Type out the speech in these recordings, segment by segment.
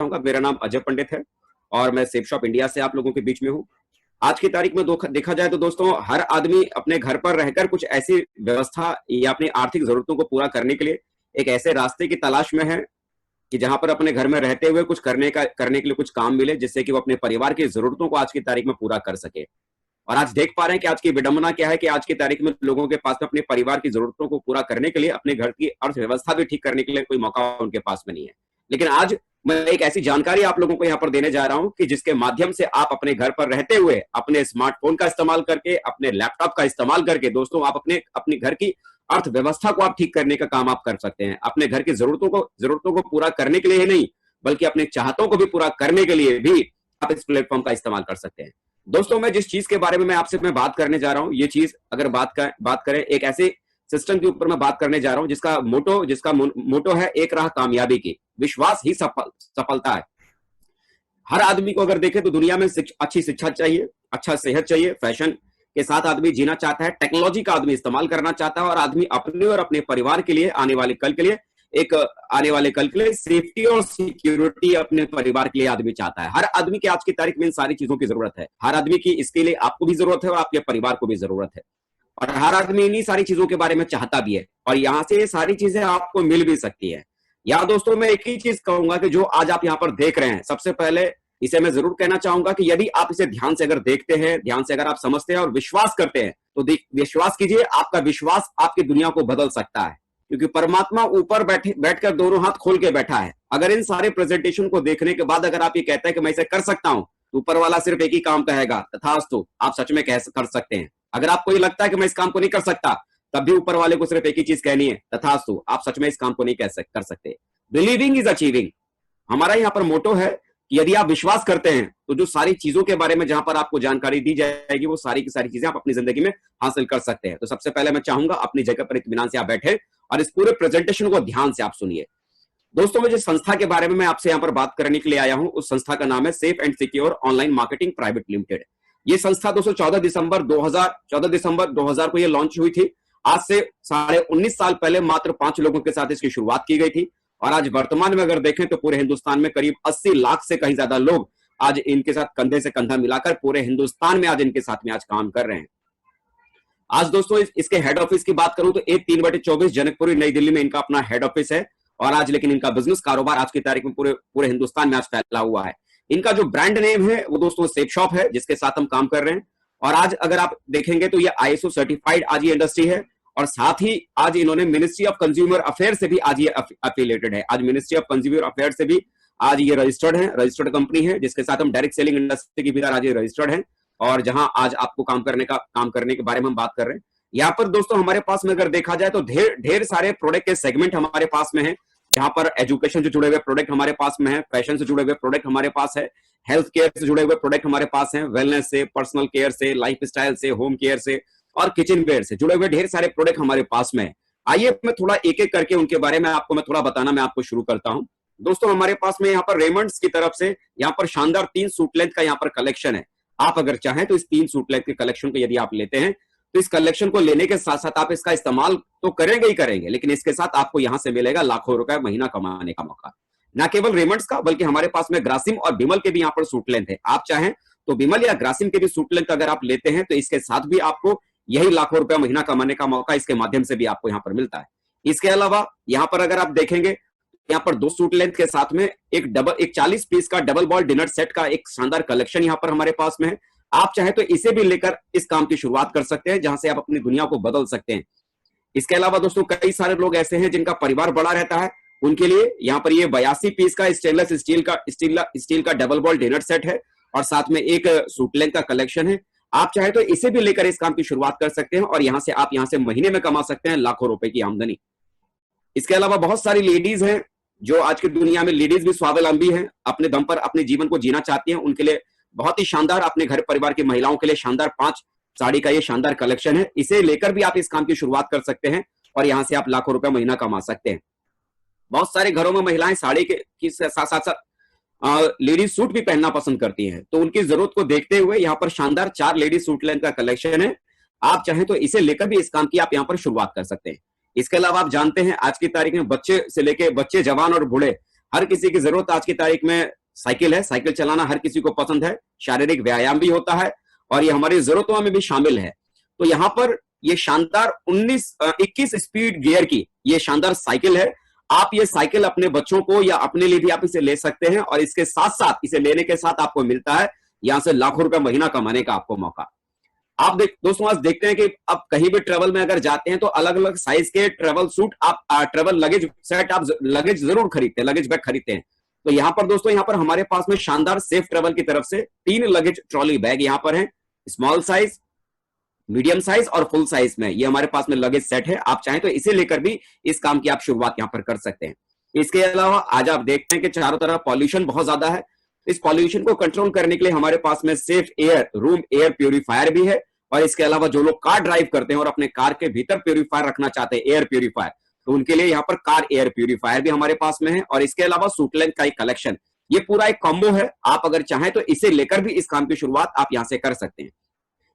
हूँ। मेरा नाम अजय पंडित है और मैं सेफ शॉप इंडिया से आप लोगों के बीच में हूँ। आज की तारीख में देखा जाए तो दोस्तों हर आदमी अपने घर पर रहकर कुछ ऐसी व्यवस्था या अपनी आर्थिक जरूरतों को पूरा करने के लिए एक ऐसे रास्ते की तलाश में है कि जहां पर अपने घर में रहते हुए कुछ करने के लिए कुछ काम मिले, जिससे कि वो अपने परिवार की जरूरतों को आज की तारीख में पूरा कर सके। और आज देख पा रहे हैं कि आज की विडंबना क्या है कि आज की तारीख में लोगों के पास में अपने परिवार की जरूरतों को पूरा करने के लिए, अपने घर की अर्थव्यवस्था भी ठीक करने के लिए कोई मौका उनके पास में नहीं है। लेकिन आज मैं एक ऐसी जानकारी आप लोगों को यहाँ पर देने जा रहा हूं कि जिसके माध्यम से आप अपने घर पर रहते हुए अपने स्मार्टफोन का इस्तेमाल करके, अपने लैपटॉप का इस्तेमाल करके दोस्तों आप अपने घर की अर्थव्यवस्था को आप ठीक करने का काम आप कर सकते हैं। अपने घर की जरूरतों को पूरा करने के लिए ही नहीं, बल्कि अपने चाहतों को भी पूरा करने के लिए भी आप इस प्लेटफॉर्म का इस्तेमाल कर सकते हैं। दोस्तों मैं जिस चीज के बारे में मैं बात करने जा रहा हूं, ये चीज अगर बात करें एक ऐसे सिस्टम के ऊपर मैं बात करने जा रहा हूं जिसका मोटो है एक राह कामयाबी की, विश्वास ही सफलता है। हर आदमी को अगर देखें तो दुनिया में अच्छी शिक्षा चाहिए, अच्छा सेहत चाहिए, फैशन के साथ आदमी जीना चाहता है, टेक्नोलॉजी का आदमी इस्तेमाल करना चाहता है और आदमी अपने और अपने परिवार के लिए आने वाले कल के लिए सेफ्टी और सिक्योरिटी अपने परिवार के लिए आदमी चाहता है। हर आदमी की आज की तारीख में इन सारी चीजों की जरूरत है। हर आदमी की इसके लिए आपको भी जरूरत है और आपके परिवार को भी जरूरत है। और हर आदमी इन्हीं सारी चीजों के बारे में चाहता भी है और यहां से ये सारी चीजें आपको मिल भी सकती है। या दोस्तों मैं एक ही चीज कहूंगा कि जो आज आप यहाँ पर देख रहे हैं, सबसे पहले इसे मैं जरूर कहना चाहूंगा कि यदि आप इसे ध्यान से अगर देखते हैं, ध्यान से अगर आप समझते हैं और विश्वास करते हैं तो विश्वास कीजिए, आपका विश्वास आपकी दुनिया को बदल सकता है। क्योंकि परमात्मा ऊपर बैठकर दोनों हाथ खोल के बैठा है। अगर इन सारे प्रेजेंटेशन को देखने के बाद अगर आप ये कहते हैं कि मैं इसे कर सकता हूं, तो ऊपर वाला सिर्फ एक ही काम कहेगा, तथास्तु, आप सच में कर सकते हैं। अगर आपको ये लगता है कि मैं इस काम को नहीं कर सकता, तब भी ऊपर वाले को सिर्फ एक ही चीज कहनी है, तथास्तु, आप सच में इस काम को नहीं कर सकते। बिलीविंग इज अचीविंग हमारा यहाँ पर मोटो है कि यदि आप विश्वास करते हैं तो जो सारी चीजों के बारे में जहां पर आपको जानकारी दी जाएगी वो सारी की सारी चीजें आप अपनी जिंदगी में हासिल कर सकते हैं। तो सबसे पहले मैं चाहूंगा अपनी जगह पर इत्मीनान से आप बैठे और इस पूरे प्रेजेंटेशन को ध्यान से आप सुनिए। दोस्तों मैं जिस संस्था के बारे में मैं आपसे यहाँ पर बात करने के लिए आया हूं, उस संस्था का नाम है safe and secure online marketing private limited. ये संस्था दोस्तों 14 दिसंबर 2000 को ये लॉन्च हुई थी। आज से 19.5 साल पहले मात्र 5 लोगों के साथ इसकी शुरुआत की गई थी और आज वर्तमान में अगर देखें तो पूरे हिंदुस्तान में करीब 80 लाख से कहीं ज्यादा लोग आज इनके साथ कंधे से कंधा मिलाकर पूरे हिंदुस्तान में आज इनके साथ में आज काम कर रहे हैं। आज दोस्तों इसके हेड ऑफिस की बात करूं तो 3/24 जनकपुरी नई दिल्ली में इनका अपना हेड ऑफिस है और आज लेकिन इनका बिजनेस कारोबार आज की तारीख में पूरे हिंदुस्तान में आज फैला हुआ है। इनका जो ब्रांड नेम है वो दोस्तों सेफ शॉप है, जिसके साथ हम काम कर रहे हैं। और आज अगर आप देखेंगे तो ये ISO सर्टिफाइड आज ये इंडस्ट्री है और साथ ही आज इन्होंने मिनिस्ट्री ऑफ कंज्यूमर अफेयर से भी आज ये एफिलिएटेड है। आज मिनिस्ट्री ऑफ कंज्यूमर अफेयर से भी आज ये रजिस्टर्ड कंपनी है, जिसके साथ हम डायरेक्ट सेलिंग इंडस्ट्री की भी आज ये रजिस्टर्ड है और जहां आज आपको काम करने के बारे में हम बात कर रहे हैं। यहाँ पर दोस्तों हमारे पास में अगर देखा जाए तो ढेर सारे प्रोडक्ट के सेगमेंट हमारे पास में है। यहाँ पर एजुकेशन से जुड़े हुए प्रोडक्ट हमारे पास में है, फैशन से जुड़े हुए प्रोडक्ट हमारे पास है, हेल्थ केयर से जुड़े हुए प्रोडक्ट हमारे पास है, वेलनेस से, पर्सनल केयर से, लाइफ स्टाइल से, होम केयर से और किचन वेयर से जुड़े हुए ढेर सारे प्रोडक्ट हमारे पास में है। आइए मैं थोड़ा एक एक करके उनके बारे में मैं थोड़ा बताना मैं आपको शुरू करता हूं। दोस्तों हमारे पास में यहाँ पर रेमंड्स की तरफ से यहाँ पर शानदार 3 सूट लेंथ का यहाँ पर कलेक्शन है। आप अगर चाहें तो इस 3 सूट लेंथ के कलेक्शन को यदि आप लेते हैं तो इस कलेक्शन को लेने के साथ साथ आप इसका इस्तेमाल तो करेंगे ही करेंगे, लेकिन इसके साथ आपको यहां से मिलेगा लाखों रुपए महीना कमाने का मौका। न केवल रेमंड्स का बल्कि हमारे पास में ग्रासिम और बिमल के भी यहाँ पर सूट लेंथ है। आप चाहें तो बिमल या ग्रासिम के भी सूट लेंथ अगर आप लेते हैं तो इसके साथ भी आपको यही लाखों रुपया महीना कमाने का मौका इसके माध्यम से भी आपको यहाँ पर मिलता है। इसके अलावा यहाँ पर अगर आप देखेंगे यहाँ पर 2 सूट लेंथ के साथ में एक 40 पीस का डबल बॉल डिनर सेट का एक शानदार कलेक्शन यहाँ पर हमारे पास में है। आप चाहे तो इसे भी लेकर इस काम की शुरुआत कर सकते हैं, जहां से आप अपनी दुनिया को बदल सकते हैं। इसके अलावा दोस्तों कई सारे लोग ऐसे हैं जिनका परिवार बड़ा रहता है, उनके लिए यहाँ पर ये 82 पीस का स्टेनलेस स्टील का डबल बॉल डिनर सेट है और साथ में एक सूट लेंथ का कलेक्शन है। आप चाहे तो इसे भी लेकर इस काम की शुरुआत कर सकते हैं और यहाँ से महीने में कमा सकते हैं लाखों रुपए की आमदनी। इसके अलावा बहुत सारी लेडीज हैं जो आज की दुनिया में लेडीज भी स्वावलंबी हैं, अपने दम पर अपने जीवन को जीना चाहती हैं। उनके लिए बहुत ही शानदार, अपने घर परिवार की महिलाओं के लिए शानदार 5 साड़ी का ये शानदार कलेक्शन है। इसे लेकर भी आप इस काम की शुरुआत कर सकते हैं और यहां से आप लाखों रुपए महीना कमा सकते हैं। बहुत सारे घरों में महिलाएं साड़ी के साथ साथ लेडीज सूट भी पहनना पसंद करती हैं, तो उनकी जरूरत को देखते हुए यहाँ पर शानदार 4 लेडीज सूट लेंथ का कलेक्शन है। आप चाहें तो इसे लेकर भी इस काम की आप यहाँ पर शुरुआत कर सकते हैं। इसके अलावा आप जानते हैं आज की तारीख में बच्चे से लेके बच्चे, जवान और बूढ़े हर किसी की जरूरत आज की तारीख में साइकिल है, साइकिल चलाना हर किसी को पसंद है, शारीरिक व्यायाम भी होता है और ये हमारी जरूरतों में भी शामिल है। तो यहाँ पर ये शानदार 21 स्पीड गियर की ये शानदार साइकिल है। आप ये साइकिल अपने बच्चों को या अपने लिए भी आप इसे ले सकते हैं और इसके साथ साथ इसे लेने के साथ आपको मिलता है यहां से लाखों रुपए महीना कमाने का आपको मौका। आप दोस्तों आज देखते हैं कि आप कहीं भी ट्रेवल में अगर जाते हैं तो अलग अलग साइज के ट्रेवल सूट आप ट्रेवल लगेज सेट आप लगेज जरूर खरीदते हैं, लगेज बैग खरीदते हैं। तो यहाँ पर दोस्तों यहाँ पर हमारे पास में शानदार सेफ ट्रेवल की तरफ से 3 लगेज ट्रॉली बैग यहाँ पर है, स्मॉल साइज, मीडियम साइज और फुल साइज में ये हमारे पास में लगेज सेट है। आप चाहें तो इसे लेकर भी इस काम की आप शुरुआत यहाँ पर कर सकते हैं। इसके अलावा आज आप देखते हैं कि चारों तरफ पॉल्यूशन बहुत ज्यादा है। इस पॉल्यूशन को कंट्रोल करने के लिए हमारे पास में safe air room air purifier भी है और इसके अलावा जो लोग कार ड्राइव करते हैं और अपने कार के भीतर प्यूरिफायर रखना चाहते हैं, एयर प्यूरिफायर, तो उनके लिए यहाँ पर कार एयर प्यूरिफायर भी हमारे पास में है और इसके अलावा सूट लेंथ का एक कलेक्शन, ये पूरा एक कॉम्बो है। आप अगर चाहें तो इसे लेकर भी इस काम की शुरुआत आप यहां से कर सकते हैं।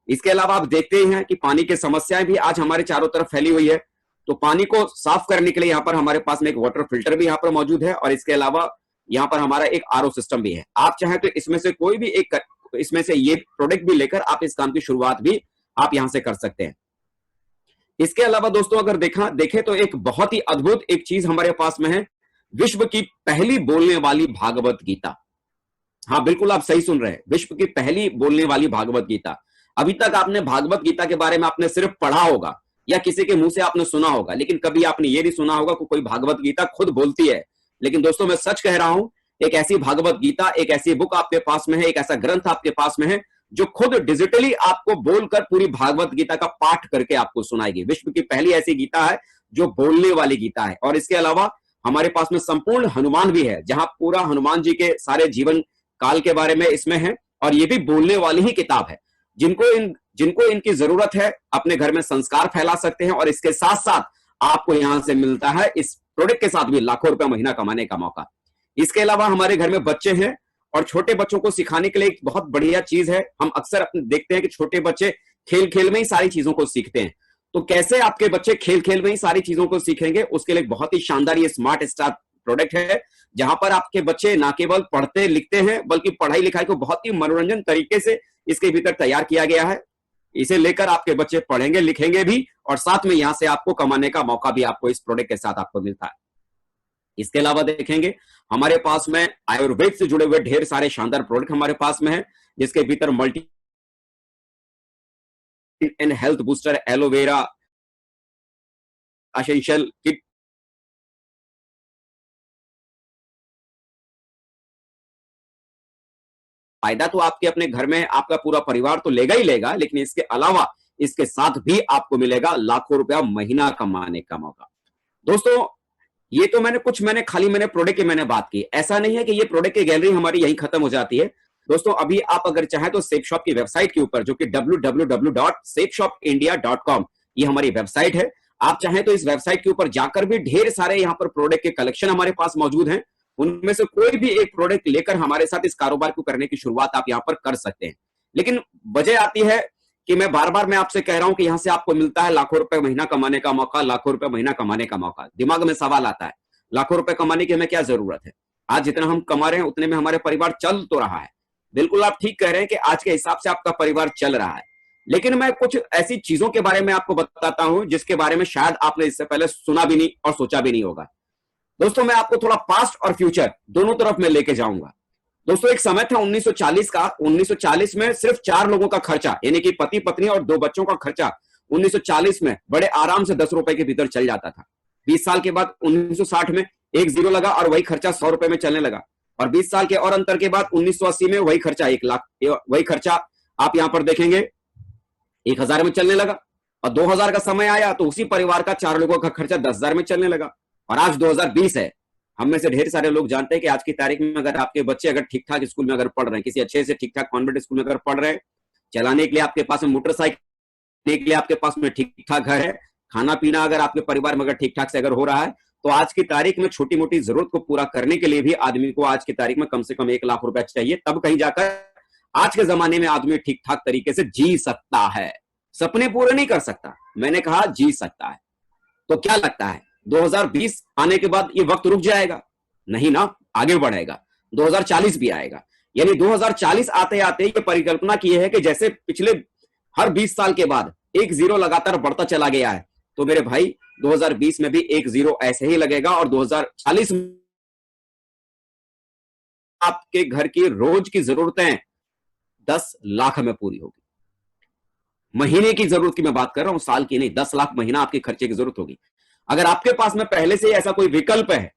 इसके अलावा आप देखते ही हैं कि पानी की समस्याएं भी आज हमारे चारों तरफ फैली हुई है। तो पानी को साफ करने के लिए यहाँ पर हमारे पास में एक वाटर फिल्टर भी यहाँ पर मौजूद है और इसके अलावा यहाँ पर हमारा एक आरओ सिस्टम भी है। आप चाहें तो इसमें से कोई भी एक इसमें से ये प्रोडक्ट भी लेकर आप इस काम की शुरुआत भी आप यहां से कर सकते हैं। इसके अलावा दोस्तों अगर देखें तो एक बहुत ही अद्भुत एक चीज हमारे पास में है, विश्व की पहली बोलने वाली भागवत गीता। हाँ बिल्कुल आप सही सुन रहे हैं, विश्व की पहली बोलने वाली भागवत गीता। अभी तक आपने भागवत गीता के बारे में आपने सिर्फ पढ़ा होगा या किसी के मुंह से आपने सुना होगा, लेकिन कभी आपने ये नहीं सुना होगा कि कोई भागवत गीता खुद बोलती है। लेकिन दोस्तों मैं सच कह रहा हूं, एक ऐसी भागवत गीता, एक ऐसी बुक आपके पास में है, एक ऐसा ग्रंथ आपके पास में है जो खुद डिजिटली आपको बोलकर पूरी भागवत गीता का पाठ करके आपको सुनाएगी। विश्व की पहली ऐसी गीता है जो बोलने वाली गीता है। और इसके अलावा हमारे पास में संपूर्ण हनुमान भी है, जहां पूरा हनुमान जी के सारे जीवन काल के बारे में इसमें है और ये भी बोलने वाली ही किताब है। जिनको इनकी जरूरत है अपने घर में संस्कार फैला सकते हैं और इसके साथ साथ आपको यहां से मिलता है इस प्रोडक्ट के साथ भी लाखों रुपए महीना कमाने का मौका। इसके अलावा हमारे घर में बच्चे हैं और छोटे बच्चों को सिखाने के लिए एक बहुत बढ़िया चीज है। हम अक्सर अपने देखते हैं कि छोटे बच्चे खेल खेल में ही सारी चीजों को सीखते हैं। तो कैसे आपके बच्चे खेल खेल में ही सारी चीजों को सीखेंगे, उसके लिए बहुत ही शानदार ये स्मार्ट स्टार प्रोडक्ट है, जहां पर आपके बच्चे ना केवल पढ़ते लिखते हैं बल्कि पढ़ाई लिखाई को बहुत ही मनोरंजन तरीके से इसके भीतर तैयार किया गया है। इसे लेकर आपके बच्चे पढ़ेंगे लिखेंगे भी और साथ में यहां से आपको कमाने का मौका भी आपको इस प्रोडक्ट के साथ आपको मिलता है। इसके अलावा देखेंगे हमारे पास में आयुर्वेद से जुड़े हुए ढेर सारे शानदार प्रोडक्ट हमारे पास में है, जिसके भीतर multi and health booster, aloe vera essential kit, फायदा तो आपके अपने घर में आपका पूरा परिवार तो लेगा ही लेगा, लेकिन इसके अलावा इसके साथ भी आपको मिलेगा लाखों रुपया महीना कमाने का मौका। दोस्तों ये तो मैंने खाली प्रोडक्ट की मैंने बात की। ऐसा नहीं है कि ये प्रोडक्ट की गैलरी हमारी यहीं खत्म हो जाती है। दोस्तों अभी आप अगर चाहें तो सेफ शॉप की वेबसाइट के ऊपर, जो कि www.safeshopindia.com, ये हमारी वेबसाइट है। आप चाहें तो इस वेबसाइट के ऊपर जाकर भी ढेर सारे यहाँ पर प्रोडक्ट के कलेक्शन हमारे पास मौजूद हैं। उनमें से कोई भी एक प्रोडक्ट लेकर हमारे साथ इस कारोबार को करने की शुरुआत आप यहाँ पर कर सकते हैं। लेकिन वजह आती है कि मैं बार बार आपसे कह रहा हूं कि यहां से आपको मिलता है लाखों रुपए महीना कमाने का मौका, लाखों रुपए महीना कमाने का मौका। दिमाग में सवाल आता है, लाखों रुपए कमाने की हमें क्या जरूरत है? आज जितना हम कमा रहे हैं उतने में हमारे परिवार चल तो रहा है। बिल्कुल आप ठीक कह रहे हैं कि आज के हिसाब से आपका परिवार चल रहा है, लेकिन मैं कुछ ऐसी चीजों के बारे में आपको बताता हूं जिसके बारे में शायद आपने इससे पहले सुना भी नहीं और सोचा भी नहीं होगा। दोस्तों मैं आपको थोड़ा पास्ट और फ्यूचर दोनों तरफ में लेके जाऊंगा। दोस्तों एक समय था 1940 का, 1940 में सिर्फ 4 लोगों का खर्चा, यानी कि पति पत्नी और 2 बच्चों का खर्चा 1940 में बड़े आराम से 10 रुपए के भीतर चल जाता था। 20 साल के बाद 1960 में एक जीरो लगा और वही खर्चा 100 रुपए में चलने लगा, और 20 साल के और अंतर के बाद 1980 में वही खर्चा 1 लाख, वही खर्चा आप यहां पर देखेंगे 1000 में चलने लगा। और 2000 का समय आया तो उसी परिवार का 4 लोगों का खर्चा 10,000 में चलने लगा। और आज 2020 है, हम में से ढेर सारे लोग जानते हैं कि आज की तारीख में अगर आपके बच्चे अगर ठीक ठाक स्कूल में अगर पढ़ रहे हैं, किसी अच्छे से ठीक ठाक कॉन्वेंट स्कूल में अगर पढ़ रहे हैं, चलाने के लिए आपके पास में मोटरसाइकिल के लिए आपके पास में ठीक ठाक घर है, खाना पीना अगर आपके परिवार में अगर ठीक ठाक से अगर हो रहा है, तो आज की तारीख में छोटी मोटी जरूरत को पूरा करने के लिए भी आदमी को आज की तारीख में कम से कम 1 लाख रुपया चाहिए, तब कहीं जाकर आज के जमाने में आदमी ठीक ठाक तरीके से जी सकता है। सपने पूरे नहीं कर सकता, मैंने कहा जी सकता है। तो क्या लगता है 2020 आने के बाद ये वक्त रुक जाएगा? नहीं ना, आगे बढ़ेगा, 2040 भी आएगा। यानी 2040 आते आते ये परिकल्पना की है कि जैसे पिछले हर 20 साल के बाद एक जीरो लगातार बढ़ता चला गया है, तो मेरे भाई 2020 में भी एक जीरो ऐसे ही लगेगा और 2040 में आपके घर की रोज की जरूरतें 10 लाख में पूरी होगी। महीने की जरूरत की मैं बात कर रहा हूं, साल की नहीं, 10 लाख महीना आपके खर्चे की जरूरत होगी। अगर आपके पास में पहले से ऐसा कोई विकल्प है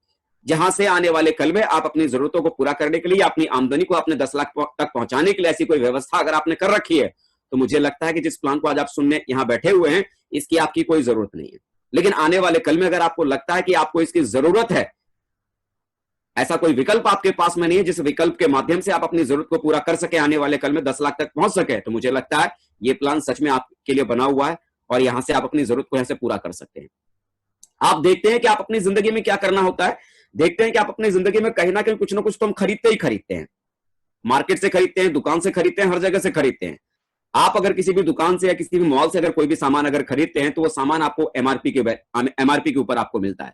जहां से आने वाले कल में आप अपनी जरूरतों को पूरा करने के लिए, अपनी आमदनी को अपने 10 लाख तक पहुंचाने के लिए ऐसी कोई व्यवस्था अगर आपने कर रखी है, तो मुझे लगता है कि जिस प्लान को आज आप सुनने यहां बैठे हुए हैं, इसकी आपकी कोई जरूरत नहीं है। लेकिन आने वाले कल में अगर आपको लगता है कि आपको इसकी जरूरत है, ऐसा कोई विकल्प आपके पास में नहीं है जिस विकल्प के माध्यम से आप अपनी जरूरत को पूरा कर सके, आने वाले कल में 10 लाख तक पहुंच सके, तो मुझे लगता है ये प्लान सच में आपके लिए बना हुआ है और यहां से आप अपनी जरूरत को यहां से पूरा कर सकते हैं। आप देखते हैं कि आप अपनी जिंदगी में क्या करना होता है, देखते हैं कि आप अपनी जिंदगी में कहीं ना कहीं कुछ ना कुछ तो हम खरीदते ही खरीदते हैं। मार्केट से खरीदते हैं, दुकान से खरीदते हैं, हर जगह से खरीदते हैं। आप अगर किसी भी दुकान से या किसी भी मॉल से अगर कोई भी सामान अगर खरीदते हैं, तो वो सामान आपको एमआरपी के ऊपर आपको मिलता है।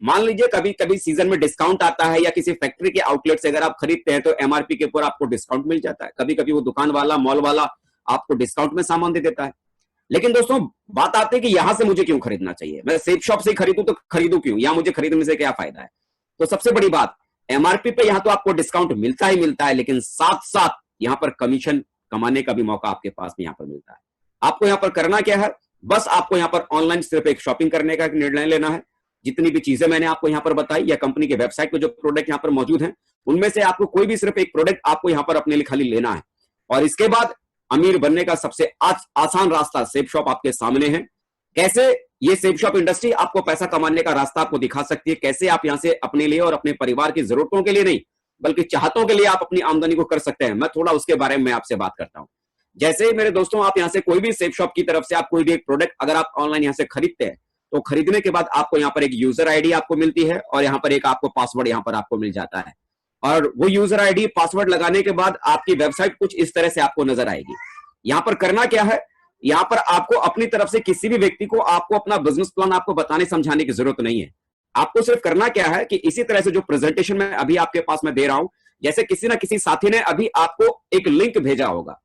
मान लीजिए कभी कभी सीजन में डिस्काउंट आता है या किसी फैक्ट्री के आउटलेट से अगर आप खरीदते हैं तो एमआरपी के ऊपर आपको डिस्काउंट मिल जाता है। कभी कभी वो दुकान वाला, मॉल वाला आपको डिस्काउंट में सामान दे देता है। लेकिन दोस्तों बात आती है कि यहां से मुझे क्यों खरीदना चाहिए, मैं सेफ शॉप से खरीदूं तो खरीदूं क्यों, या मुझे खरीदने से क्या फायदा है। तो सबसे बड़ी बात, एमआरपी पे यहां तो आपको डिस्काउंट मिलता ही मिलता है, लेकिन साथ साथ यहां पर कमीशन कमाने का भी मौका आपके पास में यहां पर मिलता है। आपको यहां पर करना क्या है, बस आपको यहां पर ऑनलाइन सिर्फ एक शॉपिंग करने का निर्णय लेना है। जितनी भी चीजें मैंने आपको यहां पर बताई या कंपनी के वेबसाइट पे जो प्रोडक्ट यहां पर मौजूद हैं, उनमें से आपको कोई भी सिर्फ एक प्रोडक्ट आपको यहां पर अपने लिए खाली लेना है, और इसके बाद अमीर बनने का सबसे आसान रास्ता सेफ शॉप आपके सामने है। कैसे ये सेफ शॉप इंडस्ट्री आपको पैसा कमाने का रास्ता आपको दिखा सकती है, कैसे आप यहां से अपने लिए और अपने परिवार की जरूरतों के लिए नहीं बल्कि चाहतों के लिए आप अपनी आमदनी को कर सकते हैं, मैं थोड़ा उसके बारे में आपसे बात करता हूं। जैसे ही मेरे दोस्तों आप यहां से कोई भी सेफ शॉप की तरफ से आप कोई भी एक प्रोडक्ट अगर आप ऑनलाइन यहां से खरीदते हैं, तो खरीदने के बाद आपको यहां पर एक यूजर आईडी आपको मिलती है और यहां पर एक आपको पासवर्ड यहां पर आपको मिल जाता है। और वो यूजर आईडी पासवर्ड लगाने के बाद आपकी वेबसाइट कुछ इस तरह से आपको नजर आएगी। यहां पर करना क्या है, यहां पर आपको अपनी तरफ से किसी भी व्यक्ति को आपको अपना बिजनेस प्लान आपको बताने समझाने की जरूरत नहीं है। आपको सिर्फ करना क्या है कि इसी तरह से जो प्रेजेंटेशन मैं अभी आपके पास में दे रहा हूं, जैसे किसी ना किसी साथी ने अभी आपको एक लिंक भेजा होगा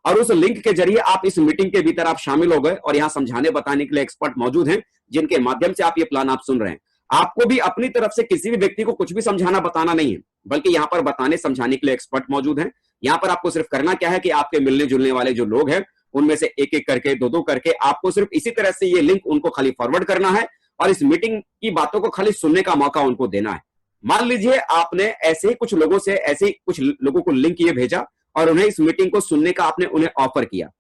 और उस लिंक के जरिए आप इस मीटिंग के भीतर आप शामिल हो गए और यहां समझाने बताने के लिए एक्सपर्ट मौजूद हैं जिनके माध्यम से आप ये प्लान आप सुन रहे हैं। आपको भी अपनी तरफ से किसी भी व्यक्ति को कुछ भी समझाना बताना नहीं है, बल्कि यहां पर बताने समझाने के लिए एक्सपर्ट मौजूद हैं। यहां पर आपको सिर्फ करना क्या है कि आपके मिलने जुलने वाले जो लोग हैं उनमें से एक एक करके, दो दो करके आपको सिर्फ इसी तरह से ये लिंक उनको खाली फॉरवर्ड करना है और इस मीटिंग की बातों को खाली सुनने का मौका उनको देना है। मान लीजिए आपने ऐसे ही कुछ लोगों से ऐसे ही कुछ लोगों को लिंक ये भेजा और उन्हें इस मीटिंग को सुनने का आपने उन्हें ऑफर किया।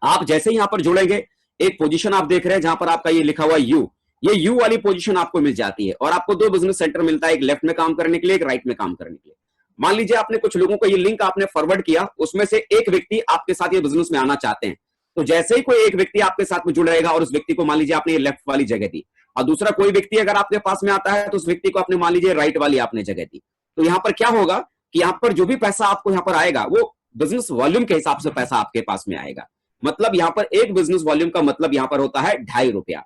आप जैसे ही यहां पर जुड़ेंगे, एक पोजीशन आप देख रहे हैं जहां पर आपका ये लिखा हुआ यू, ये यू वाली पोजीशन आपको मिल जाती है और आपको दो बिजनेस सेंटर मिलता है, एक लेफ्ट में काम करने के लिए, एक राइट में काम करने के लिए। मान लीजिए आपने कुछ लोगों को ये लिंक आपने फॉरवर्ड किया, उसमें से एक व्यक्ति आपके साथ ये बिजनेस में आना चाहते हैं, तो जैसे ही कोई एक व्यक्ति आपके साथ में जुड़ रहेगा और उस व्यक्ति को मान लीजिए आपने ये लेफ्ट वाली जगह दी और दूसरा कोई व्यक्ति अगर आपके पास में आता है तो उस व्यक्ति को आपने मान लीजिए राइट वाली आपने जगह दी, तो यहां पर क्या होगा कि यहां पर जो भी पैसा आपको यहां पर आएगा वो बिजनेस वॉल्यूम के हिसाब से पैसा आपके पास में आएगा। मतलब यहां पर एक बिजनेस वॉल्यूम का मतलब यहां पर होता है ₹2.5।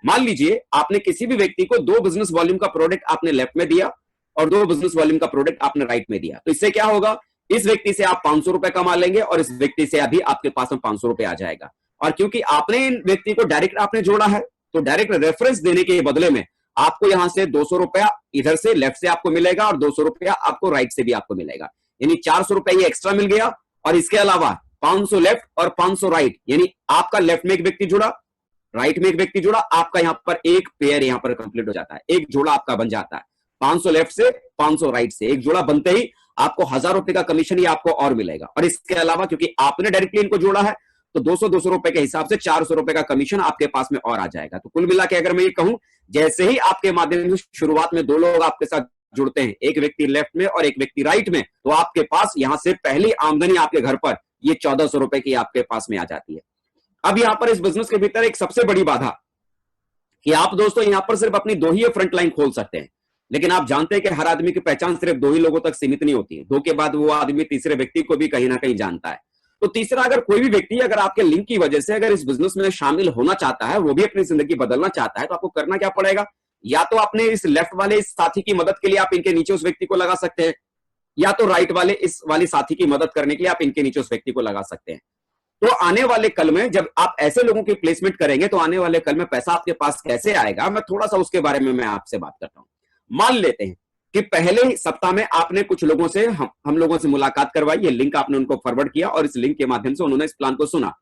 मान लीजिए आपने किसी भी व्यक्ति को दो बिजनेस वॉल्यूम का प्रोडक्ट आपने लेफ्ट में दिया और दो बिजनेस वॉल्यूम का प्रोडक्ट आपने राइट में दिया, तो इससे क्या होगा, इस व्यक्ति से आप ₹500 कमा लेंगे और इस व्यक्ति से अभी आपके पास में ₹500 आ जाएगा। और क्योंकि आपने इन व्यक्ति को डायरेक्ट आपने जोड़ा है, तो डायरेक्ट रेफरेंस देने के बदले में आपको यहां से ₹200 इधर से लेफ्ट से आपको मिलेगा और ₹200 आपको राइट से भी आपको मिलेगा, यानी ₹400 ये एक्स्ट्रा मिल गया। और इसके अलावा 500 लेफ्ट और 500 राइट, यानी आपका लेफ्ट में एक व्यक्ति जुड़ा, राइट में एक व्यक्ति जुड़ा, आपका यहां पर एक पेयर यहां पर कंप्लीट हो जाता है, एक जोड़ा आपका बन जाता है। 500 लेफ्ट से 500 राइट से एक जोड़ा बनते ही आपको ₹1000 का कमीशन ही आपको और मिलेगा। और इसके अलावा क्योंकि आपने डायरेक्टली इनको जोड़ा है तो ₹200 के हिसाब से ₹400 का कमीशन आपके पास में और आ जाएगा। तो कुल मिला के अगर मैं ये कहूं, जैसे ही आपके माध्यम से शुरुआत में दो लोग आपके साथ जुड़ते हैं, एक व्यक्ति लेफ्ट में और एक व्यक्ति राइट में, तो आपके पास यहां से पहली आमदनी आपके घर पर ये ₹1400 की आपके पास में आ जाती है। अब यहां पर इस बिजनेस के भीतर एक सबसे बड़ी बाधा कि आप दोस्तों यहां पर सिर्फ अपनी दो ही फ्रंट लाइन खोल सकते हैं, लेकिन आप जानते हैं कि हर आदमी की पहचान सिर्फ दो ही लोगों तक सीमित नहीं होती है। दो के बाद वो आदमी तीसरे व्यक्ति को भी कहीं ना कहीं जानता है। तो तीसरा, अगर कोई भी व्यक्ति अगर आपके लिंक की वजह से अगर इस बिजनेस में शामिल होना चाहता है, वो भी अपनी जिंदगी बदलना चाहता है, तो आपको करना क्या पड़ेगा, या तो अपने इस लेफ्ट वाले इस साथी की मदद के लिए आप इनके नीचे उस व्यक्ति को लगा सकते हैं, या तो राइट वाले इस वाली साथी की मदद करने के लिए आप इनके नीचे उस व्यक्ति को लगा सकते हैं। तो आने वाले कल में जब आप ऐसे लोगों की प्लेसमेंट करेंगे तो आने वाले कल में पैसा आपके पास कैसे आएगा, मैं थोड़ा सा उसके बारे में मैं आपसे बात करता हूं। मान लेते हैं कि पहले ही सप्ताह में आपने कुछ लोगों से हम लोगों से मुलाकात करवाई, ये लिंक आपने उनको फॉरवर्ड किया और इस लिंक के माध्यम से उन्होंने इस प्लान को सुना।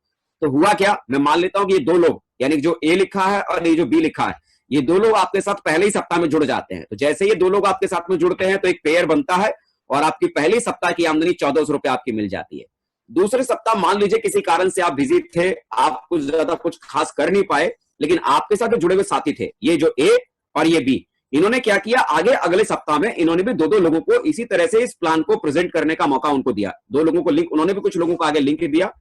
तो हुआ क्या, मैं मान लेता हूं कि ये दो लोग, यानी जो ए लिखा है और ये जो बी लिखा है, ये दो लोग आपके साथ पहले ही सप्ताह में जुड़ जाते हैं। तो जैसे ये दो लोग आपके साथ में जुड़ते हैं तो एक पेयर बनता है और आपकी पहली सप्ताह की आमदनी 1400 रुपए आपकी मिल जाती है। दूसरे सप्ताह मान लीजिए किसी कारण से आप बिजी थे, आप कुछ ज्यादा कुछ खास कर नहीं पाए, लेकिन आपके साथ जो जुड़े हुए साथी थे, ये जो ए और ये बी, इन्होंने क्या किया, आगे अगले सप्ताह में इन्होंने भी दो दो लोगों को इसी तरह से इस प्लान को प्रेजेंट करने का मौका उनको दिया। दो लोगों को लिंक, उन्होंने भी कुछ लोगों को आगे लिंक दिया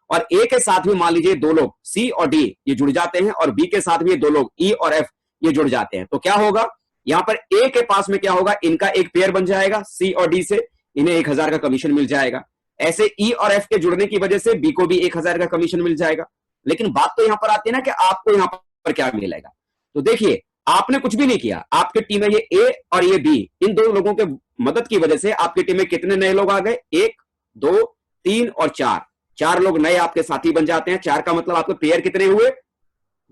और ए के साथ भी मान लीजिए दो लोग सी और डी ये जुड़ जाते हैं और बी के साथ भी दो लोग ई और एफ ये जुड़ जाते हैं। तो क्या होगा, यहां पर ए के पास में क्या होगा, इनका एक पेयर बन जाएगा सी और डी से, इन्हें 1000 का कमीशन मिल जाएगा। ऐसे ई और एफ के जुड़ने की वजह से बी को भी 1000 का कमीशन मिल जाएगा। लेकिन बात तो यहां पर आती है ना कि आपको यहां पर क्या मिलेगा। तो देखिए, आपने कुछ भी नहीं किया, आपकी टीम में ये ए और ये बी, इन दो लोगों के मदद की वजह से आपकी टीम में कितने नए लोग आ गए, 1 2 3 और 4 लोग नए आपके साथी बन जाते हैं। 4 का मतलब आपके पेयर कितने हुए,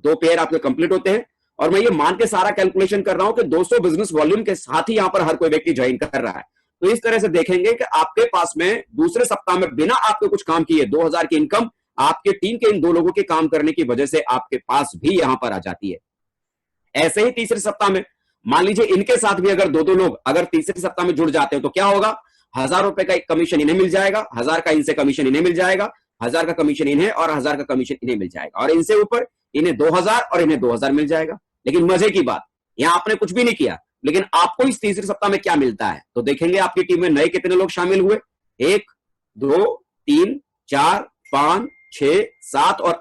2 पेयर आपके कंप्लीट होते हैं। और मैं ये मान के सारा कैलकुलेशन कर रहा हूं कि 200 बिजनेस वॉल्यूम के साथ ही यहां पर हर कोई व्यक्ति ज्वाइन कर रहा है। तो इस तरह से देखेंगे कि आपके पास में दूसरे सप्ताह में बिना आपके कुछ काम किए 2000 की इनकम आपके टीम के इन दो लोगों के काम करने की वजह से आपके पास भी यहां पर आ जाती है। ऐसे ही तीसरे सप्ताह में मान लीजिए इनके साथ भी अगर दो दो लोग अगर तीसरे सप्ताह में जुड़ जाते हैं तो क्या होगा, 1000 रुपए का एक कमीशन इन्हें मिल जाएगा, 1000 का इनसे कमीशन इन्हें मिल जाएगा, 1000 का कमीशन इन्हें और 1000 का कमीशन इन्हें मिल जाएगा और इनसे ऊपर इन्हें 2000 और इन्हें 2000 मिल जाएगा। लेकिन मजे की बात, यहां आपने कुछ भी नहीं किया, लेकिन आपको इस तीसरे सप्ताह में क्या मिलता है। तो देखेंगे आपकी टीम में नए कितने लोग शामिल हुए, 1 2 3 4 5 6 7 और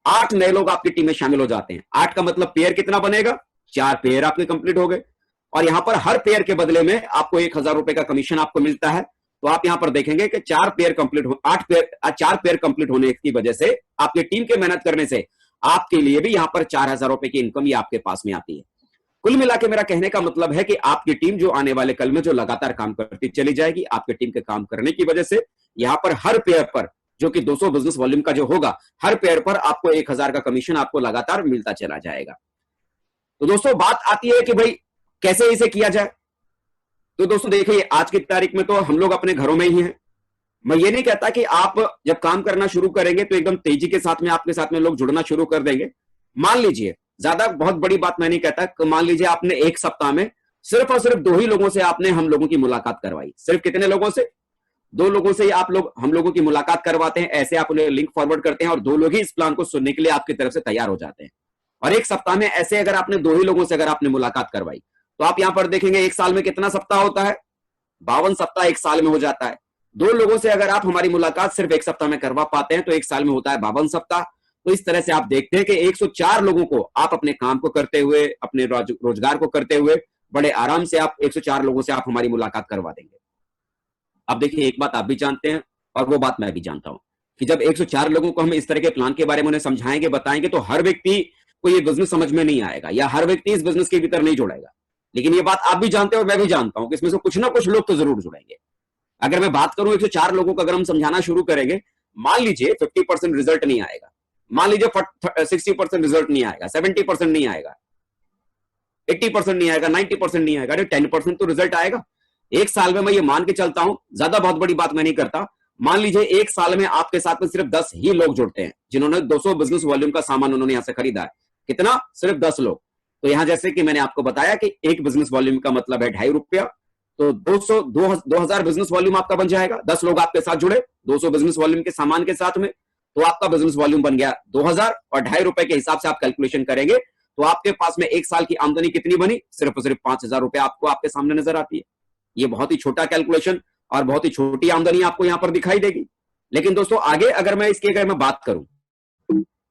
8 नए लोग आपकी टीम में शामिल हो जाते हैं। 8 का मतलब पेयर कितना बनेगा, 4 पेयर आपके कंप्लीट हो गए और यहां पर हर पेयर के बदले में आपको 1000 रुपए का कमीशन आपको मिलता है। तो आप यहां पर देखेंगे कि 4 पेयर कंप्लीट हो 4 पेयर कंप्लीट होने की वजह से आपकी टीम के मेहनत करने से आपके लिए भी यहां पर 4000 रुपए की इनकम ये आपके पास में आती है। कुल मिला के मेरा कहने का मतलब है कि आपकी टीम जो आने वाले कल में जो लगातार काम करती चली जाएगी, आपके टीम के काम करने की वजह से यहां पर हर पेयर पर जो कि 200 बिजनेस वॉल्यूम का जो होगा, हर पेयर पर आपको 1000 का कमीशन आपको लगातार मिलता चला जाएगा। तो दोस्तों बात आती है कि भाई कैसे इसे किया जाए। तो दोस्तों देखिए, आज की तारीख में तो हम लोग अपने घरों में ही हैं। मैं ये नहीं कहता कि आप जब काम करना शुरू करेंगे तो एकदम तेजी के साथ में आपके साथ में लोग जुड़ना शुरू कर देंगे। मान लीजिए, ज्यादा बहुत बड़ी बात मैं नहीं कहता, मान लीजिए आपने एक सप्ताह में सिर्फ और सिर्फ 2 ही लोगों से आपने हम लोगों की मुलाकात करवाई। सिर्फ कितने लोगों से, 2 लोगों से आप लोग हम लोगों की मुलाकात करवाते हैं। ऐसे आप उन्हें लिंक फॉरवर्ड करते हैं और 2 लोग ही इस प्लान को सुनने के लिए आपकी तरफ से तैयार हो जाते हैं। और एक सप्ताह में ऐसे अगर आपने 2 ही लोगों से अगर आपने मुलाकात करवाई तो आप यहां पर देखेंगे एक साल में कितना सप्ताह होता है, 52 सप्ताह एक साल में हो जाता है। 2 लोगों से अगर आप हमारी मुलाकात सिर्फ एक सप्ताह में करवा पाते हैं तो एक साल में होता है 52 सप्ताह। तो इस तरह से आप देखते हैं कि 104 लोगों को आप अपने काम को करते हुए, अपने रोजगार को करते हुए बड़े आराम से आप 104 लोगों से आप हमारी मुलाकात करवा देंगे। अब देखिए, एक बात आप भी जानते हैं और वो बात मैं भी जानता हूं कि जब 104 लोगों को हम इस तरह के प्लान के बारे में उन्हें समझाएंगे, बताएंगे, तो हर व्यक्ति को ये बिजनेस समझ में नहीं आएगा या हर व्यक्ति इस बिजनेस के भीतर नहीं जुड़ेगा। लेकिन ये बात आप भी जानते हैं और मैं भी जानता हूं कि इसमें से कुछ ना कुछ लोग तो जरूर जुड़ेंगे। अगर मैं बात करूं 104 लोगों को अगर हम समझाना शुरू करेंगे, मान लीजिए 50% रिजल्ट नहीं आएगा, मान लीजिए 60% रिजल्ट नहीं आएगा, 70% नहीं आएगा, 80% नहीं आएगा, 90% नहीं आएगा, 10% तो रिजल्ट आएगा। एक साल में मैं ये मान के चलता हूं, ज्यादा बहुत बड़ी बात मैं नहीं करता, मान लीजिए एक साल में आपके साथ में सिर्फ 10 ही लोग जुड़ते हैं जिन्होंने 200 बिजनेस वॉल्यूम का सामान उन्होंने यहां से खरीदा है। कितना, सिर्फ 10 लोग। तो यहां जैसे कि मैंने आपको बताया कि एक बिजनेस वॉल्यूम का मतलब है 2.5 रुपया, तो 2000 बिजनेस वॉल्यूम आपका बन जाएगा। 10 लोग आपके साथ जुड़े 200 बिजनेस वॉल्यूम के सामान के साथ में, तो आपका बिजनेस वॉल्यूम बन गया 2000 और 2.5 रुपए के हिसाब से आप कैलकुलेशन करेंगे तो आपके पास में एक साल की आमदनी कितनी बनी, सिर्फ और सिर्फ 5000 रुपए आपको आपके सामने नजर आती है। ये बहुत ही छोटा कैलकुलेशन और बहुत ही छोटी आमदनी आपको यहां पर दिखाई देगी। लेकिन दोस्तों आगे अगर मैं बात करूं,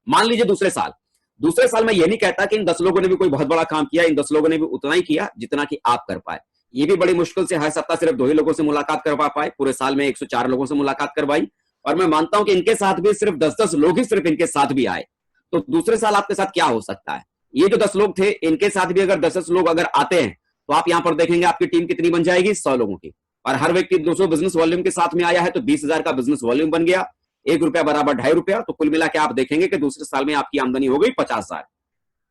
मान लीजिए दूसरे साल मैं ये नहीं कहता कि इन 10 लोगों ने भी कोई बहुत बड़ा काम किया, इन 10 लोगों ने भी उतना ही किया जितना कि आप कर पाए। ये भी बड़ी मुश्किल से हर सप्ताह सिर्फ 2 ही लोगों से मुलाकात करवा पाए, पूरे साल में 104 लोगों से मुलाकात करवाई। और मैं मानता हूं कि इनके साथ भी सिर्फ 10-10 लोग ही सिर्फ इनके साथ भी आए। तो दूसरे साल आपके साथ क्या हो सकता है, ये जो 10 लोग थे, इनके साथ भी अगर 10-10 लोग अगर आते हैं तो आप यहां पर देखेंगे आपकी टीम कितनी बन जाएगी, 100 लोगों की। और हर व्यक्ति 200 बिजनेस वॉल्यूम के साथ में आया है तो 20,000 का बिजनेस वॉल्यूम बन गया, ₹1 बराबर ₹2.5। तो कुल मिला के आप देखेंगे कि दूसरे साल में आपकी आमदनी हो गई 50,000।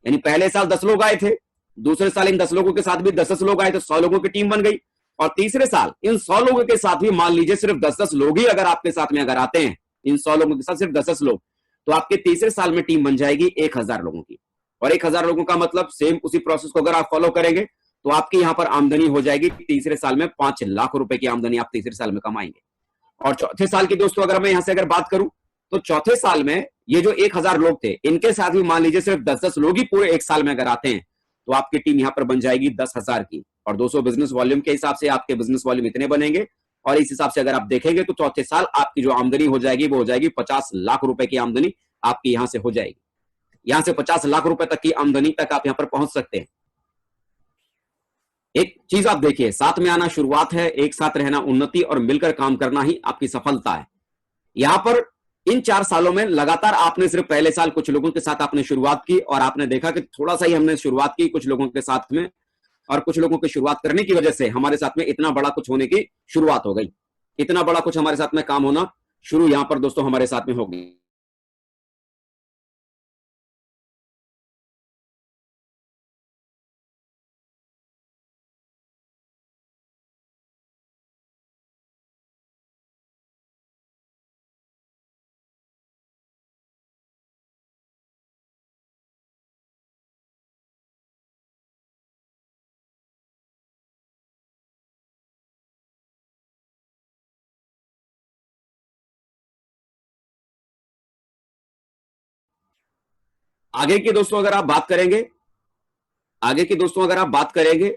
यानी पहले साल 10 लोग आए थे, दूसरे साल इन 10 लोगों के साथ भी 10-10 लोग आए तो 100 लोगों की टीम बन गई। और तीसरे साल इन 100 लोगों के साथ भी मान लीजिए सिर्फ 10-10 लोग ही अगर आपके साथ में अगर आते हैं, इन 100 लोगों के साथ सिर्फ 10-10 लोग, तो आपके तीसरे साल में टीम बन जाएगी 1,000 लोगों की। और 1,000 लोगों का मतलब सेम उसी प्रोसेस को अगर आप फॉलो करेंगे तो आपकी यहां पर आमदनी हो जाएगी तीसरे साल में 5 लाख रुपए की आमदनी आप तीसरे साल में कमाएंगे। और चौथे साल की दोस्तों अगर मैं यहां से अगर बात करूं तो चौथे साल में ये जो 1,000 लोग थे, इनके साथ भी मान लीजिए सिर्फ 10-10 लोग ही पूरे एक साल में अगर आते हैं तो आपकी टीम यहां पर बन जाएगी 10,000 की। और 200 बिजनेस वॉल्यूम के हिसाब से आपके बिजनेस वॉल्यूम इतने बनेंगे। और इस हिसाब से अगर आप देखेंगे तो चौथे साल आपकी जो आमदनी हो जाएगी वो हो जाएगी 50 लाख रुपए की आमदनी आपकी यहां से हो जाएगी। यहां से 50 लाख रुपए तक की आमदनी तक आप यहां पर पहुंच सकते हैं। एक चीज आप देखिए, साथ में आना शुरुआत है, एक साथ रहना उन्नति और मिलकर काम करना ही आपकी सफलता है। यहां पर इन 4 सालों में लगातार आपने सिर्फ पहले साल कुछ लोगों के साथ आपने शुरुआत की और आपने देखा कि थोड़ा सा ही हमने शुरुआत की कुछ लोगों के साथ में, और कुछ लोगों की शुरुआत करने की वजह से हमारे साथ में इतना बड़ा कुछ होने की शुरुआत हो गई, इतना बड़ा कुछ हमारे साथ में काम होना शुरू यहां पर दोस्तों हमारे साथ में हो गई। आगे की दोस्तों अगर आप बात करेंगे, आगे की दोस्तों अगर आप बात करेंगे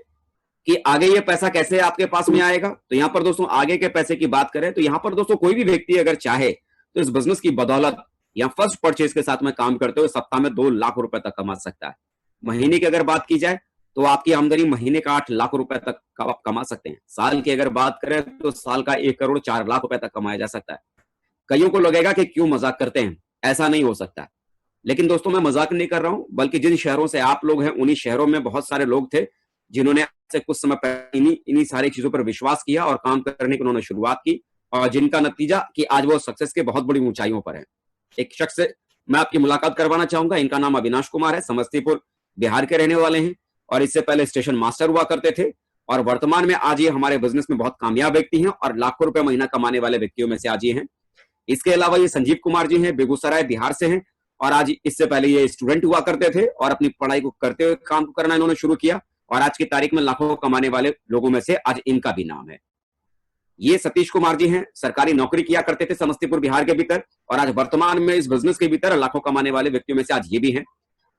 कि आगे ये पैसा कैसे आपके पास में आएगा, तो यहां पर दोस्तों आगे के पैसे की बात करें तो यहां पर दोस्तों कोई भी व्यक्ति अगर चाहे तो इस बिजनेस की बदौलत या फर्स्ट परचेज के साथ में काम करते हुए सप्ताह में 2 लाख रुपए तक कमा सकता है। महीने की अगर बात की जाए तो आपकी आमदनी महीने का 8 लाख रुपए तक आप कमा सकते हैं। साल की अगर बात करें तो साल का 1,04,00,000 रुपए तक कमाया जा सकता है। कईयों को लगेगा कि क्यों मजाक करते हैं, ऐसा नहीं हो सकता। लेकिन दोस्तों मैं मजाक नहीं कर रहा हूं, बल्कि जिन शहरों से आप लोग हैं उन्हीं शहरों में बहुत सारे लोग थे जिन्होंने से कुछ समय पहले इन्हीं सारी चीजों पर विश्वास किया और काम करने की उन्होंने शुरुआत की, और जिनका नतीजा कि आज वो सक्सेस के बहुत बड़ी ऊंचाइयों पर है। एक शख्स से मैं आपकी मुलाकात करवाना चाहूंगा, इनका नाम अविनाश कुमार है, समस्तीपुर बिहार के रहने वाले हैं और इससे पहले स्टेशन मास्टर हुआ करते थे और वर्तमान में आज ये हमारे बिजनेस में बहुत कामयाब व्यक्ति हैं और लाखों रुपए महीना कमाने वाले व्यक्तियों में से आज ये हैं। इसके अलावा ये संजीव कुमार जी हैं, बेगूसराय बिहार से हैं और आज इससे पहले ये स्टूडेंट हुआ करते थे और अपनी पढ़ाई को करते हुए काम करना इन्होंने शुरू किया और आज की तारीख में लाखों कमाने वाले लोगों में से आज इनका भी नाम है। ये सतीश कुमार जी हैं, सरकारी नौकरी किया करते थे समस्तीपुर बिहार के भीतर और आज वर्तमान में इस बिजनेस के भीतर लाखों कमाने वाले व्यक्तियों में से आज ये भी हैं।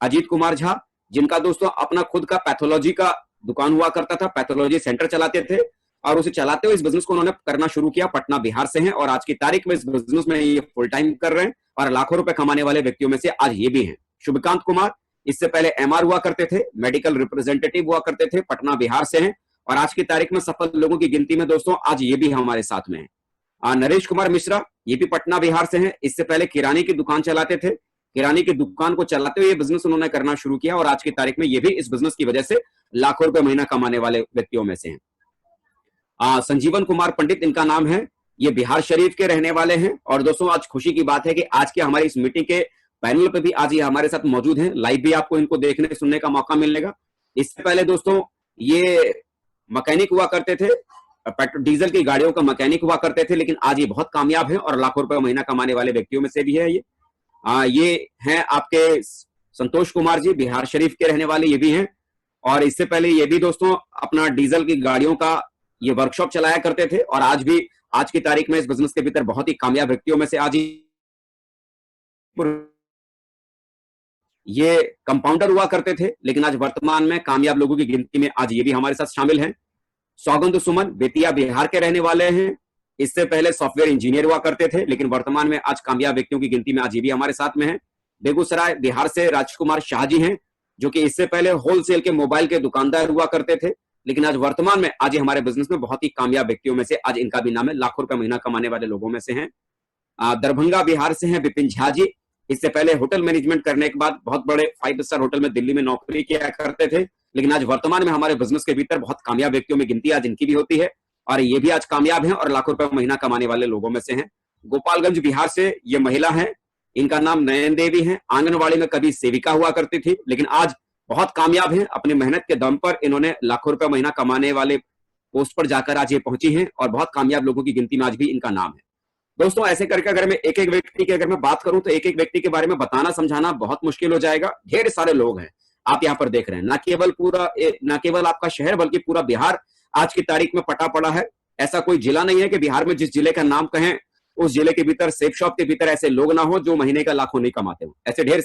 अजीत कुमार झा, जिनका दोस्तों अपना खुद का पैथोलॉजी का दुकान हुआ करता था, पैथोलॉजी सेंटर चलाते थे और उसे चलाते हुए इस बिजनेस को उन्होंने करना शुरू किया। पटना बिहार से हैं और आज की तारीख में इस बिजनेस में ये फुल टाइम कर रहे हैं और लाखों रुपए कमाने वाले व्यक्तियों में से आज ये भी हैं। शुभकांत कुमार, इससे पहले एमआर हुआ करते थे, मेडिकल रिप्रेजेंटेटिव हुआ करते थे, पटना बिहार से हैं और आज की तारीख में सफल लोगों की गिनती में दोस्तों आज ये भी हमारे साथ में है। नरेश कुमार मिश्रा, ये भी पटना बिहार से हैं, इससे पहले किराने की दुकान चलाते थे, किराने की दुकान को चलाते हुए ये बिजनेस उन्होंने करना शुरू किया और आज की तारीख में ये भी इस बिजनेस की वजह से लाखों रुपए महीना कमाने वाले व्यक्तियों में से हैं। संजीवन कुमार पंडित इनका नाम है, ये बिहार शरीफ के रहने वाले हैं और दोस्तों आज खुशी की बात है कि आज के हमारी इस मीटिंग के पैनल पे भी आज ये हमारे साथ मौजूद हैं। लाइव भी आपको इनको देखने सुनने का मौका मिलेगा। इससे पहले दोस्तों ये मैकेनिक हुआ करते थे, पेट्रोल डीजल की गाड़ियों का मैकेनिक हुआ करते थे, लेकिन आज ये बहुत कामयाब है और लाखों रुपए महीना कमाने वाले व्यक्तियों में से भी है। ये हैं आपके संतोष कुमार जी, बिहार शरीफ के रहने वाले ये भी हैं और इससे पहले ये भी दोस्तों अपना डीजल की गाड़ियों का ये वर्कशॉप चलाया करते थे और आज भी आज की तारीख में इस बिजनेस के भीतर बहुत ही कामयाब व्यक्तियों में से आज ये कंपाउंडर हुआ करते थे, लेकिन आज वर्तमान में कामयाब लोगों की गिनती में आज ये भी हमारे साथ शामिल हैं। सौगंध सुमन, बेतिया बिहार के रहने वाले हैं, इससे पहले सॉफ्टवेयर इंजीनियर हुआ करते थे, लेकिन वर्तमान में आज कामयाब व्यक्तियों की गिनती में आज ये भी हमारे साथ में है। बेगूसराय बिहार से राजकुमार शाह जी हैं, जो कि इससे पहले होलसेल के मोबाइल के दुकानदार हुआ करते थे, लेकिन आज वर्तमान में आज ये हमारे बिजनेस में बहुत ही कामयाब व्यक्तियों में से आज इनका भी नाम है, लाखों रुपए महीना कमाने वाले लोगों में से हैं। दरभंगा बिहार से हैं विपिन झा जी, इससे पहले होटल मैनेजमेंट करने के बाद बहुत बड़े 5 स्टार होटल में दिल्ली में नौकरी किया करते थे, लेकिन आज वर्तमान में हमारे बिजनेस के भीतर बहुत कामयाब व्यक्तियों में गिनती आज इनकी भी होती है और ये भी आज कामयाब हैं और लाखों रुपए महीना कमाने वाले लोगों में से हैं। गोपालगंज बिहार से ये महिला है, इनका नाम नयन देवी है। आंगनवाड़ी में कभी सेविका हुआ करती थी, लेकिन आज बहुत कामयाब हैं। अपनी मेहनत के दम पर इन्होंने लाखों रुपए महीना कमाने वाले पोस्ट पर जाकर आज ये पहुंची हैं और बहुत कामयाब लोगों की गिनती में आज भी इनका नाम है। दोस्तों, ऐसे करके अगर मैं एक एक व्यक्ति की अगर मैं बात करूं तो एक एक व्यक्ति के बारे में बताना समझाना बहुत मुश्किल हो जाएगा। ढेर सारे लोग हैं आप यहाँ पर देख रहे हैं, न केवल आपका शहर बल्कि पूरा बिहार आज की तारीख में पटा पड़ा है। ऐसा कोई जिला नहीं है कि बिहार में जिस जिले का नाम कहें उस जिले के भीतर सेफ शॉप के भीतर ऐसे लोग ना हो जो महीने का लाखों नहीं कमाते हो। ऐसे ढेर